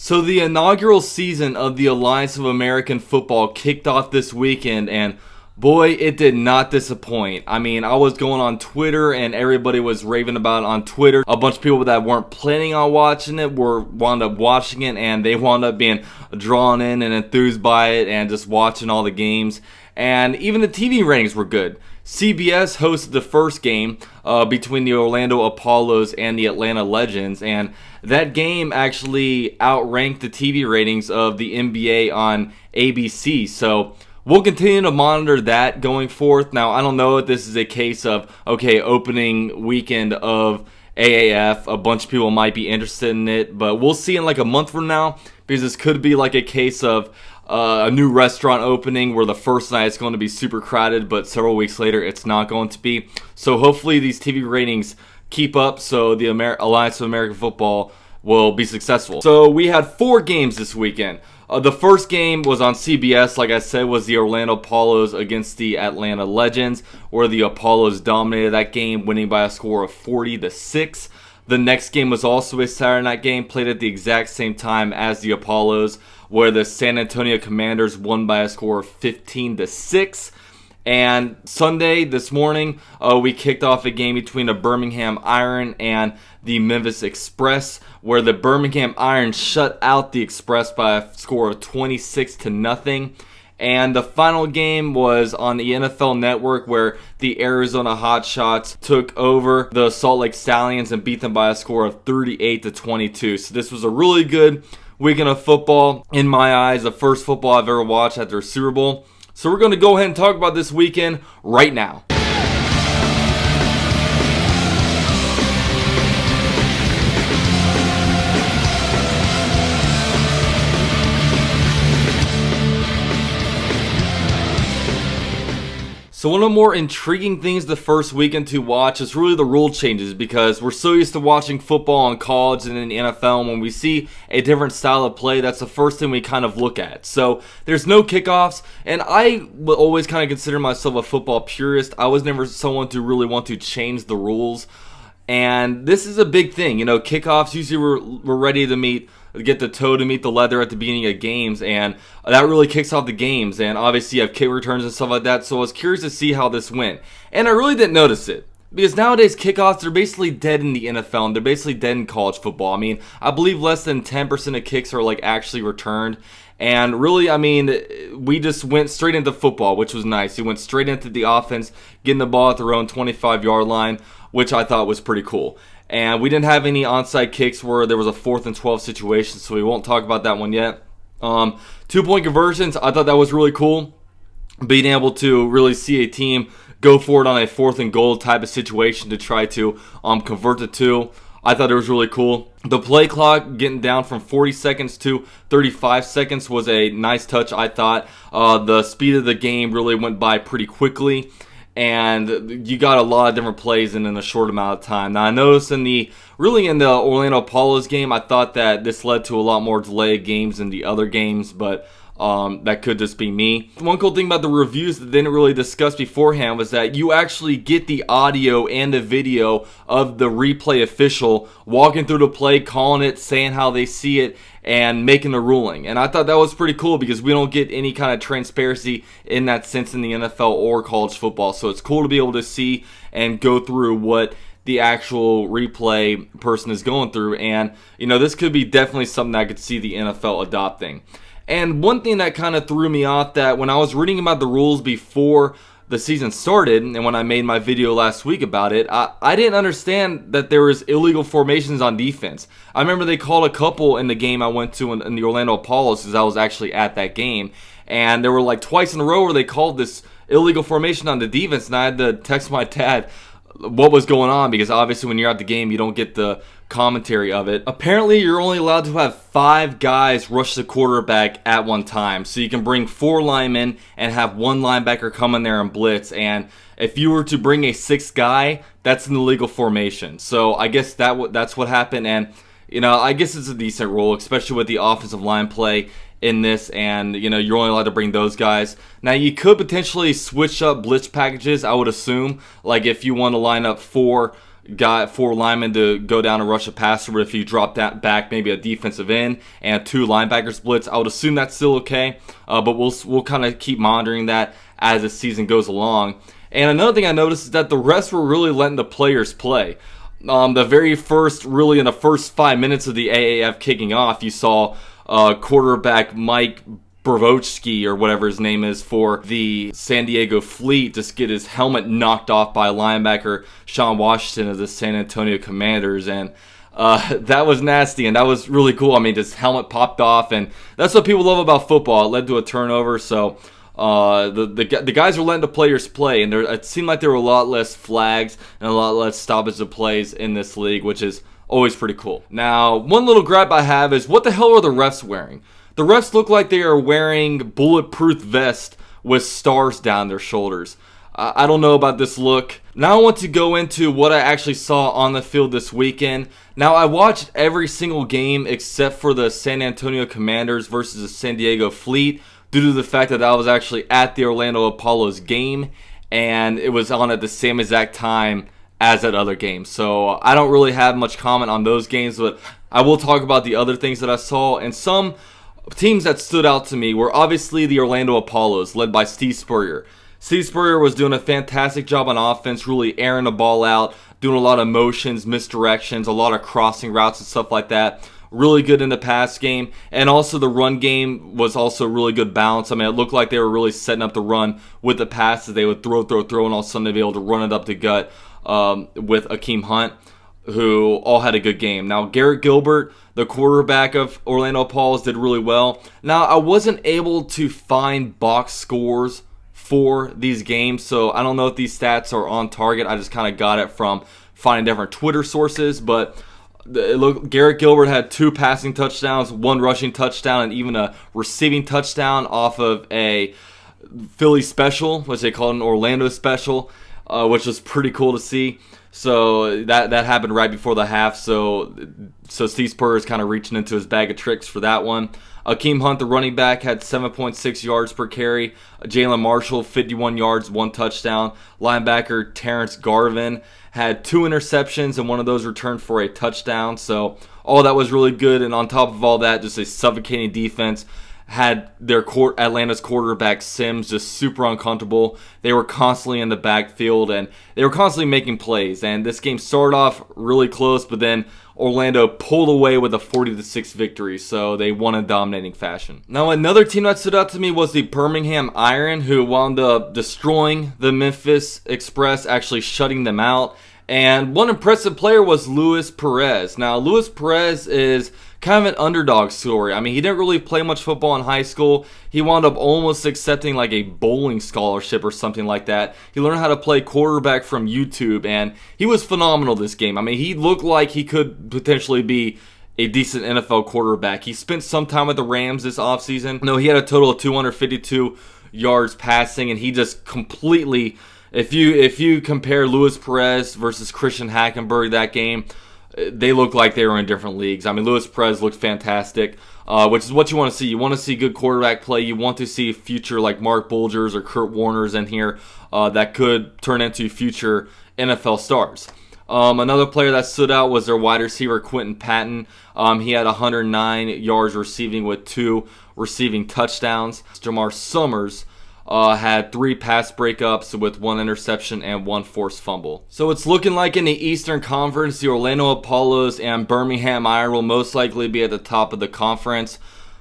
So the inaugural season of the Alliance of American Football kicked off this weekend, and boy, it did not disappoint. I mean, I was going on Twitter and everybody was raving about it on Twitter. A bunch of people that weren't planning on watching it wound up watching it, and they wound up being drawn in and enthused by it and just watching all the games. And even the TV ratings were good. CBS hosted the first game between the Orlando Apollos and the Atlanta Legends, and that game actually outranked the TV ratings of the NBA on ABC. So we'll continue to monitor that going forth. Now, I don't know if this is a case of, okay, opening weekend of AAF, a bunch of people might be interested in it, but we'll see in like a month from now, because this could be like a case of a new restaurant opening where the first night it's going to be super crowded, but several weeks later it's not going to be. So hopefully these TV ratings keep up so the Alliance of American Football will be successful. So we had 4 games this weekend. The first game was on CBS, like I said, was the Orlando Apollos against the Atlanta Legends, where the Apollos dominated that game, winning by a score of 40-6. The next game was also a Saturday night game, played at the exact same time as the Apollos, where the San Antonio Commanders won by a score of 15-6. And Sunday, this morning, we kicked off a game between the Birmingham Iron and the Memphis Express, where the Birmingham Iron shut out the Express by a score of 26-0. And the final game was on the NFL Network, where the Arizona Hotshots took over the Salt Lake Stallions and beat them by a score of 38-22. So this was a really good weekend of football. In my eyes, the first football I've ever watched after a Super Bowl. So we're going to go ahead and talk about this weekend right now. So one of the more intriguing things the first weekend to watch is really the rule changes, because we're so used to watching football in college and in the NFL, and when we see a different style of play, that's the first thing we kind of look at. So there's no kickoffs, and I will always kind of consider myself a football purist. I was never someone to really want to change the rules, and this is a big thing. You know, kickoffs, usually we're ready to get the toe to meet the leather at the beginning of games, and that really kicks off the games. And obviously you have kick returns and stuff like that, so I was curious to see how this went. And I really didn't notice it, because nowadays kickoffs, they're basically dead in the NFL, and they're basically dead in college football. I mean, I believe less than 10% of kicks are like actually returned. And really, I mean, we just went straight into football, which was nice. We went straight into the offense, getting the ball at their own 25-yard line, which I thought was pretty cool. And we didn't have any onside kicks where there was a 4th and 12 situation, so we won't talk about that one yet. 2-point conversions, I thought that was really cool. Being able to really see a team go for it on a 4th and goal type of situation to try to convert the 2. I thought it was really cool. The play clock getting down from 40 seconds to 35 seconds was a nice touch, I thought. The speed of the game really went by pretty quickly, and you got a lot of different plays in a short amount of time. Now, I noticed in the Orlando Apollos game, I thought that this led to a lot more delayed games than the other games, but that could just be me. One cool thing about the reviews that they didn't really discuss beforehand was that you actually get the audio and the video of the replay official walking through the play, calling it, saying how they see it, and making the ruling. And I thought that was pretty cool, because we don't get any kind of transparency in that sense in the NFL or college football. So it's cool to be able to see and go through what the actual replay person is going through. And, you know, this could be definitely something I could see the NFL adopting. And one thing that kind of threw me off, that when I was reading about the rules before the season started, and when I made my video last week about it, I didn't understand that there was illegal formations on defense. I remember they called a couple in the game I went to in the Orlando Apollos, because I was actually at that game, and there were like twice in a row where they called this illegal formation on the defense, and I had to text my dad what was going on, because obviously when you're at the game you don't get the commentary of it. Apparently you're only allowed to have 5 guys rush the quarterback at one time, so you can bring 4 linemen and have 1 linebacker come in there and blitz. And if you were to bring a 6th guy, that's an illegal formation. So I guess that's what happened. And, you know, I guess it's a decent rule, especially with the offensive line play in this, and, you know, you're only allowed to bring those guys. Now, you could potentially switch up blitz packages, I would assume. Like, if you want to line up 4 got 4 linemen to go down and rush a passer, but if you drop that back maybe a defensive end and 2 linebackers blitz, I would assume that's still okay. But we'll kind of keep monitoring that as the season goes along. And another thing I noticed is that the refs were really letting the players play. The very first, really in the first 5 minutes of the AAF kicking off, you saw quarterback Mike Brovovsky, or whatever his name is, for the San Diego Fleet, just get his helmet knocked off by linebacker Sean Washington of the San Antonio Commanders, and that was nasty, and that was really cool. I mean, his helmet popped off, and that's what people love about football. It led to a turnover, so the guys were letting the players play, and it seemed like there were a lot less flags and a lot less stoppage of plays in this league, which is always pretty cool. Now, one little gripe I have is, what the hell are the refs wearing? The refs look like they are wearing bulletproof vests with stars down their shoulders. I don't know about this look. Now I want to go into what I actually saw on the field this weekend. Now, I watched every single game except for the San Antonio Commanders versus the San Diego Fleet, due to the fact that I was actually at the Orlando Apollo's game, and it was on at the same exact time as that other game. So I don't really have much comment on those games, but I will talk about the other things that I saw. And some teams that stood out to me were obviously the Orlando Apollos, led by Steve Spurrier. Steve Spurrier was doing a fantastic job on offense, really airing the ball out, doing a lot of motions, misdirections, a lot of crossing routes and stuff like that. Really good in the pass game, and also the run game was also really good balance. I mean, it looked like they were really setting up the run with the passes. They would throw, and all of a sudden they'd be able to run it up the gut with Hakeem Hunt, who all had a good game. Now, Garrett Gilbert, the quarterback of Orlando Apollos, did really well. Now, I wasn't able to find box scores for these games, so I don't know if these stats are on target. I just kind of got it from finding different Twitter sources, but Garrett Gilbert had 2 passing touchdowns, 1 rushing touchdown, and even a receiving touchdown off of a Philly special, which they called an Orlando special, which was pretty cool to see. So that happened right before the half. So Steve Spurrier is kind of reaching into his bag of tricks for that one. Hakeem Hunt, the running back, had 7.6 yards per carry. Jalen Marshall, 51 yards, 1 touchdown. Linebacker Terrence Garvin had 2 interceptions, and one of those returned for a touchdown. So all that was really good. And on top of all that, just a suffocating defense. Had their Atlanta's quarterback Sims just super uncomfortable. They were constantly in the backfield, and they were constantly making plays. And this game started off really close, but then Orlando pulled away with a 40-6 victory, so they won in dominating fashion. Now, another team that stood out to me was the Birmingham Iron, who wound up destroying the Memphis Express, actually shutting them out. And one impressive player was Luis Perez. Now, Luis Perez is kind of an underdog story. I mean, he didn't really play much football in high school. He wound up almost accepting like a bowling scholarship or something like that. He learned how to play quarterback from YouTube, and he was phenomenal this game. I mean, he looked like he could potentially be a decent NFL quarterback. He spent some time with the Rams this offseason. No, he had a total of 252 yards passing, and he just completely, if you compare Luis Perez versus Christian Hackenberg that game, they look like they were in different leagues. I mean, Luis Perez looked fantastic, which is what you want to see. You want to see good quarterback play. You want to see future like Mark Bulgers or Kurt Warners in here that could turn into future NFL stars. Another player that stood out was their wide receiver, Quinton Patton. He had 109 yards receiving with 2 receiving touchdowns. Jamar Summers had 3 pass breakups with 1 interception and 1 forced fumble. So it's looking like in the Eastern Conference, the Orlando Apollos and Birmingham Iron will most likely be at the top of the conference.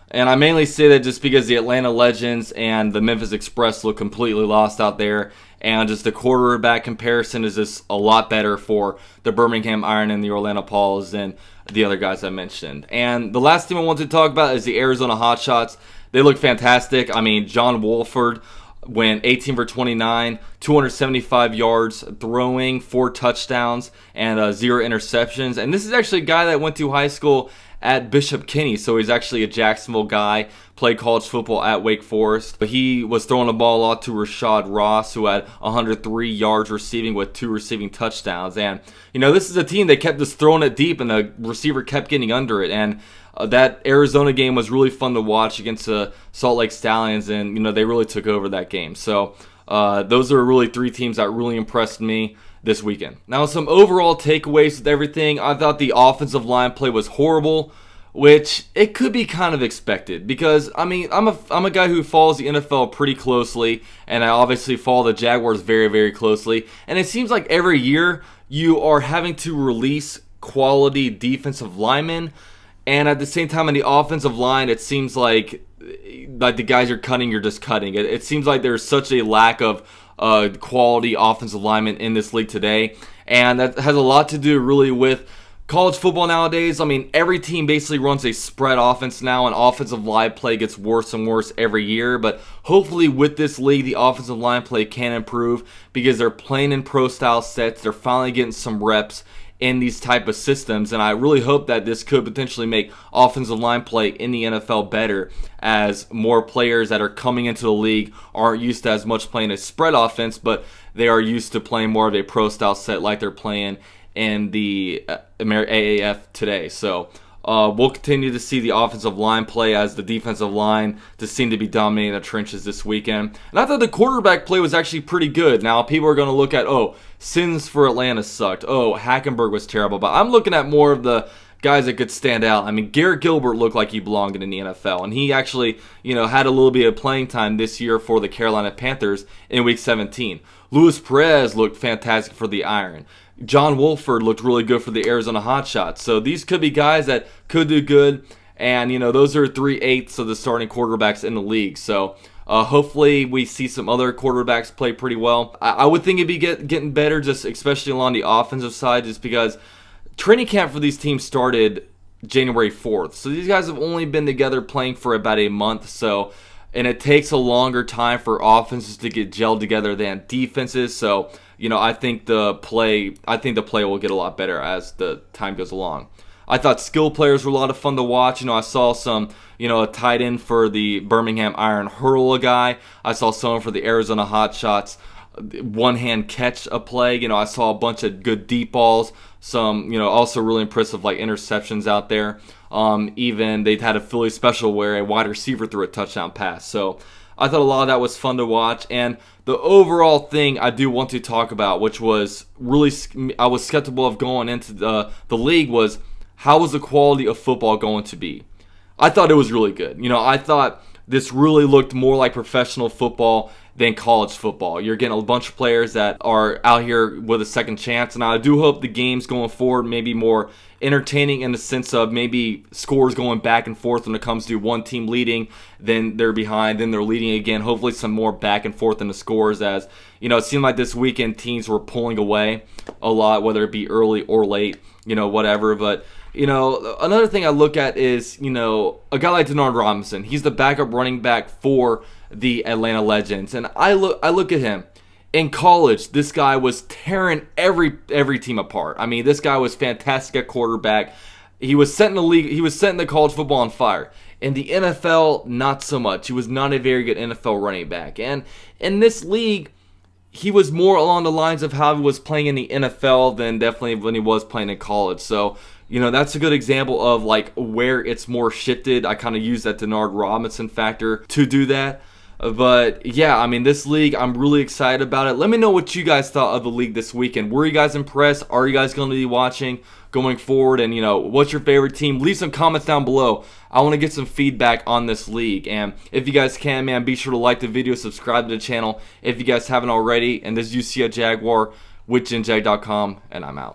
And I mainly say that just because the Atlanta Legends and the Memphis Express look completely lost out there. And just the quarterback comparison is just a lot better for the Birmingham Iron and the Orlando Apollos than the other guys I mentioned. And the last team I want to talk about is the Arizona Hotshots. They look fantastic. I mean, John Wolford went 18 for 29, 275 yards throwing, 4 touchdowns, and 0 interceptions. And this is actually a guy that went to high school at Bishop Kenny, so he's actually a Jacksonville guy, played college football at Wake Forest. But he was throwing the ball a lot to Rashad Ross, who had 103 yards receiving with 2 receiving touchdowns. And, you know, this is a team that kept just throwing it deep, and the receiver kept getting under it. And that Arizona game was really fun to watch against the Salt Lake Stallions, and, you know, they really took over that game. So those are really 3 teams that really impressed me. this weekend. Now, some overall takeaways with everything. I thought the offensive line play was horrible, which it could be kind of expected because, I mean, I'm a guy who follows the NFL pretty closely, and I obviously follow the Jaguars very, very closely. And it seems like every year you are having to release quality defensive linemen, and at the same time on the offensive line, it seems like the guys you're cutting, you're just cutting. It seems like there's such a lack of quality offensive linemen in this league today, and that has a lot to do really with college football nowadays. I mean, every team basically runs a spread offense now, and offensive line play gets worse and worse every year. But hopefully with this league, the offensive line play can improve because they're playing in pro-style sets. They're finally getting some reps in these type of systems, and I really hope that this could potentially make offensive line play in the NFL better, as more players that are coming into the league aren't used to as much playing a spread offense, but they are used to playing more of a pro-style set like they're playing in the AAF today. So we'll continue to see the offensive line play as the defensive line just seemed to be dominating the trenches this weekend. And I thought the quarterback play was actually pretty good. Now, people are going to look at, Sins for Atlanta sucked. Hackenberg was terrible. But I'm looking at more of the guys that could stand out. I mean, Gilbert looked like he belonged in the NFL. And he actually, had a little bit of playing time this year for the Carolina Panthers in Week 17. Perez looked fantastic for the Iron. John Wolford looked really good for the Arizona Hotshots. So these could be guys that could do good. And, those are 3/8 of the starting quarterbacks in the league. So hopefully we see some other quarterbacks play pretty well. I would think it'd be getting better, just especially along the offensive side, just because training camp for these teams started January 4th. So these guys have only been together playing for about a month. And it takes a longer time for offenses to get gelled together than defenses. So, I think the play will get a lot better as the time goes along. I thought skill players were a lot of fun to watch. I saw some, a tight end for the Birmingham Iron hurl a guy. I saw someone for the Arizona Hotshots one-hand catch a play. I saw a bunch of good deep balls. Some, also really impressive interceptions out there. Even they'd had a Philly special where a wide receiver threw a touchdown pass. So I thought a lot of that was fun to watch. And the overall thing I do want to talk about, which was really, I was skeptical of going into the league, was how was the quality of football going to be? I thought it was really good. I thought this really looked more like professional football than college football. You're getting a bunch of players that are out here with a second chance, and I do hope the games going forward may be more entertaining in the sense of maybe scores going back and forth when it comes to one team leading, then they're behind, then they're leading again. Hopefully some more back and forth in the scores, as it seemed like this weekend teams were pulling away a lot, whether it be early or late, whatever. But another thing I look at is, a guy like Denard Robinson. He's the backup running back for the Atlanta Legends. And I look at him. In college, this guy was tearing every team apart. I mean, this guy was fantastic at quarterback. He was setting the college football on fire. In the NFL, not so much. He was not a very good NFL running back. And in this league, he was more along the lines of how he was playing in the NFL than definitely when he was playing in college. So, that's a good example of where it's more shifted. I kind of use that Denard Robinson factor to do that. But yeah, I mean, this league, I'm really excited about it. Let me know what you guys thought of the league this weekend. Were you guys impressed? Are you guys going to be watching going forward? And, what's your favorite team? Leave some comments down below. I want to get some feedback on this league. And if you guys can, man, be sure to like the video, subscribe to the channel if you guys haven't already. And this is UC Jaguar with GenJag.com, and I'm out.